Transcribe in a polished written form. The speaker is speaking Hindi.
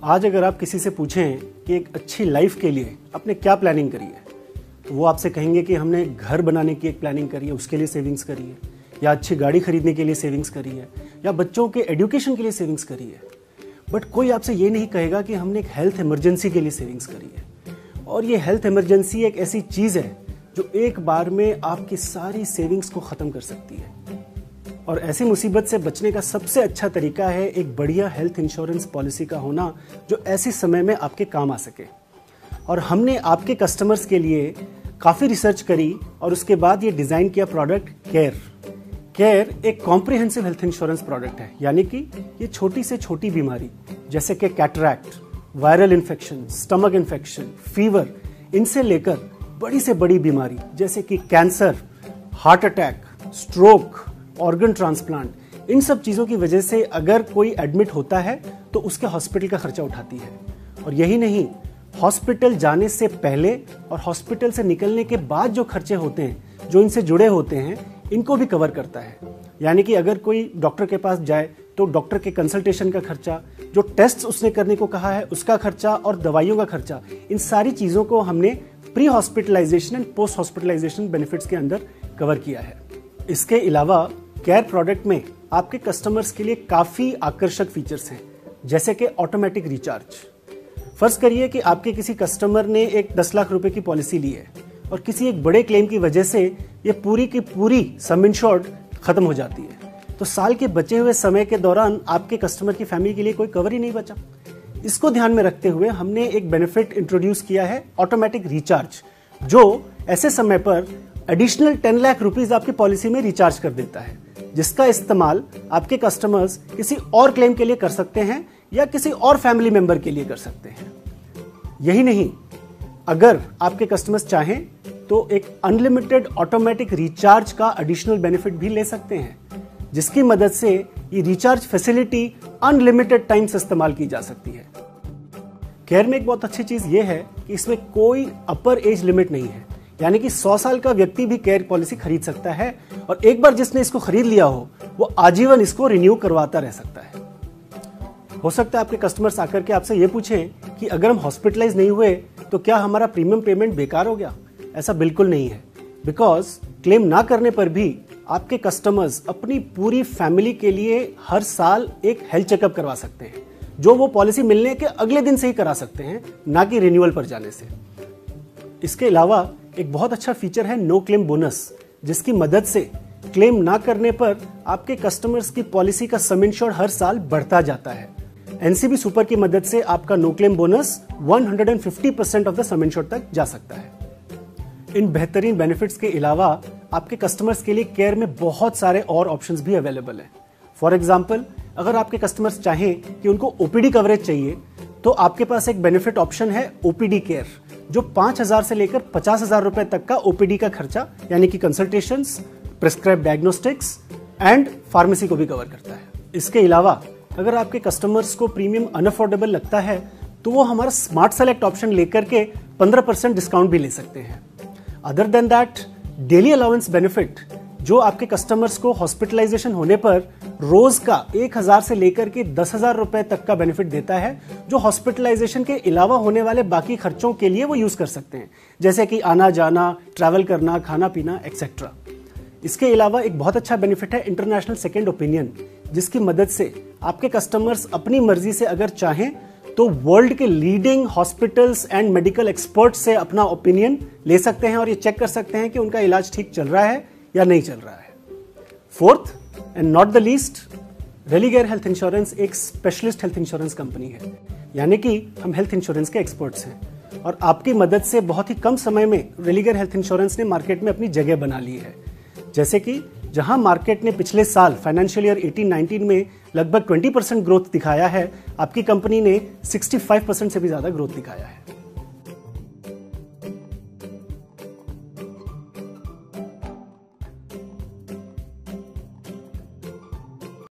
आज अगर आप किसी से पूछें कि एक अच्छी लाइफ के लिए आपने क्या प्लानिंग करी है, तो वो आपसे कहेंगे कि हमने घर बनाने की एक प्लानिंग करी है, उसके लिए सेविंग्स करी है, या अच्छी गाड़ी खरीदने के लिए सेविंग्स करी है, या बच्चों के एजुकेशन के लिए सेविंग्स करी है। बट कोई आपसे ये नहीं कहेगा कि हमने एक हेल्थ इमरजेंसी के लिए सेविंग्स करी है। और ये हेल्थ इमरजेंसी एक ऐसी चीज़ है जो एक बार में आपकी सारी सेविंग्स को ख़त्म कर सकती है। और ऐसी मुसीबत से बचने का सबसे अच्छा तरीका है एक बढ़िया हेल्थ इंश्योरेंस पॉलिसी का होना, जो ऐसे समय में आपके काम आ सके। और हमने आपके कस्टमर्स के लिए काफ़ी रिसर्च करी और उसके बाद ये डिज़ाइन किया प्रोडक्ट केयर एक कॉम्प्रिहेंसिव हेल्थ इंश्योरेंस प्रोडक्ट है। यानी कि ये छोटी से छोटी बीमारी जैसे कि cataract, viral infection, stomach infection, fever, इनसे लेकर बड़ी से बड़ी बीमारी जैसे कि cancer, heart attack, stroke, organ transplant, इन सब चीज़ों की वजह से अगर कोई एडमिट होता है तो उसके हॉस्पिटल का खर्चा उठाती है। और यही नहीं, हॉस्पिटल जाने से पहले और हॉस्पिटल से निकलने के बाद जो खर्चे होते हैं जो इनसे जुड़े होते हैं, इनको भी कवर करता है। यानी कि अगर कोई डॉक्टर के पास जाए तो डॉक्टर के कंसल्टेशन का खर्चा, जो टेस्ट उसने करने को कहा है उसका खर्चा और दवाइयों का खर्चा, इन सारी चीज़ों को हमने pre hospitalization and post hospitalization benefits के अंदर कवर किया है। इसके अलावा केयर प्रोडक्ट में आपके कस्टमर्स के लिए काफ़ी आकर्षक फीचर्स हैं, जैसे कि ऑटोमेटिक रिचार्ज। फर्ज करिए कि आपके किसी कस्टमर ने एक 10 लाख रुपए की पॉलिसी ली है और किसी एक बड़े क्लेम की वजह से ये पूरी की पूरी सम इंश्योर्ड खत्म हो जाती है, तो साल के बचे हुए समय के दौरान आपके कस्टमर की फैमिली के लिए कोई कवर ही नहीं बचा। इसको ध्यान में रखते हुए हमने एक बेनिफिट इंट्रोड्यूस किया है ऑटोमेटिक रिचार्ज, जो ऐसे समय पर एडिशनल 10 लाख रुपीज आपकी पॉलिसी में रिचार्ज कर देता है, जिसका इस्तेमाल आपके कस्टमर्स किसी और क्लेम के लिए कर सकते हैं या किसी और फैमिली मेंबर के लिए कर सकते हैं। यही नहीं, अगर आपके कस्टमर्स चाहें तो एक अनलिमिटेड ऑटोमेटिक रिचार्ज का एडिशनल बेनिफिट भी ले सकते हैं, जिसकी मदद से ये रिचार्ज फैसिलिटी अनलिमिटेड टाइम्स इस्तेमाल की जा सकती है। केयर में एक बहुत अच्छी चीज ये है कि इसमें कोई अपर एज लिमिट नहीं है, यानी कि 100 साल का व्यक्ति भी केयर पॉलिसी खरीद सकता है और एक बार जिसने इसको खरीद लिया हो वो आजीवन इसको रिन्यू करवाता रह सकता है। हो सकता है आपके कस्टमर्स आकर के आपसे ये पूछें कि अगर हम हॉस्पिटलाइज नहीं हुए तो क्या हमारा प्रीमियम पेमेंट बेकार हो गया? ऐसा बिल्कुल नहीं है, बिकॉज क्लेम ना करने पर भी आपके कस्टमर्स अपनी पूरी फैमिली के लिए हर साल एक हेल्थ चेकअप करवा सकते हैं, जो वो पॉलिसी मिलने के अगले दिन से ही करा सकते हैं, ना कि रिन्यूअल पर जाने से। इसके अलावा एक बहुत अच्छा फीचर है नो क्लेम बोनस, जिसकी मदद से क्लेम ना करने पर आपके कस्टमर्स की पॉलिसी का सम इंश्योर्ड हर साल बढ़ता जाता है। एनसीबी सुपर की मदद से आपका no claim bonus 150% of the sum insured तक जा सकता है। इन बेहतरीन बेनिफिट्स के अलावा आपके कस्टमर्स के लिए केयर में बहुत सारे और ऑप्शंस भी अवेलेबल हैं। फॉर एग्जाम्पल, अगर आपके कस्टमर्स चाहें कि उनको ओपीडी कवरेज चाहिए तो आपके पास एक बेनिफिट ऑप्शन है ओपीडी केयर, जो 5,000 से लेकर 50,000 रुपए तक का ओपीडी का खर्चा, यानी कि consultations, prescribe diagnostics and pharmacy को भी कवर करता है। इसके अलावा अगर आपके कस्टमर्स को प्रीमियम अनअफोर्डेबल लगता है तो वो हमारा स्मार्ट सेलेक्ट ऑप्शन लेकर के 15% डिस्काउंट भी ले सकते हैं। Other than that, daily allowance benefit, जो आपके कस्टमर्स को हॉस्पिटलाइजेशन होने पर रोज का 1,000 से लेकर के 10,000 रुपए तक का बेनिफिट देता है, जो हॉस्पिटलाइजेशन के अलावा होने वाले बाकी खर्चों के लिए वो यूज कर सकते हैं, जैसे कि आना जाना, ट्रैवल करना, खाना पीना एक्सेट्रा। इसके अलावा एक बहुत अच्छा बेनिफिट है इंटरनेशनल सेकेंड ओपिनियन, जिसकी मदद से आपके कस्टमर्स अपनी मर्जी से अगर चाहें तो वर्ल्ड के leading hospitals and medical experts से अपना ओपिनियन ले सकते हैं और ये चेक कर सकते हैं कि उनका इलाज ठीक चल रहा है या नहीं चल रहा है। Fourth and not the least, Religare health insurance एक स्पेशलिस्ट हेल्थ इंश्योरेंस कंपनी है, यानी कि हम हेल्थ इंश्योरेंस के एक्सपर्ट्स हैं और आपकी मदद से बहुत ही कम समय में रेलिगेयर हेल्थ इंश्योरेंस ने मार्केट में अपनी जगह बना ली है। जैसे कि जहां मार्केट ने पिछले साल फाइनेंशियल ईयर 18-19 में लगभग 20% ग्रोथ दिखाया है, आपकी कंपनी ने 65% से भी ज्यादा ग्रोथ दिखाया है।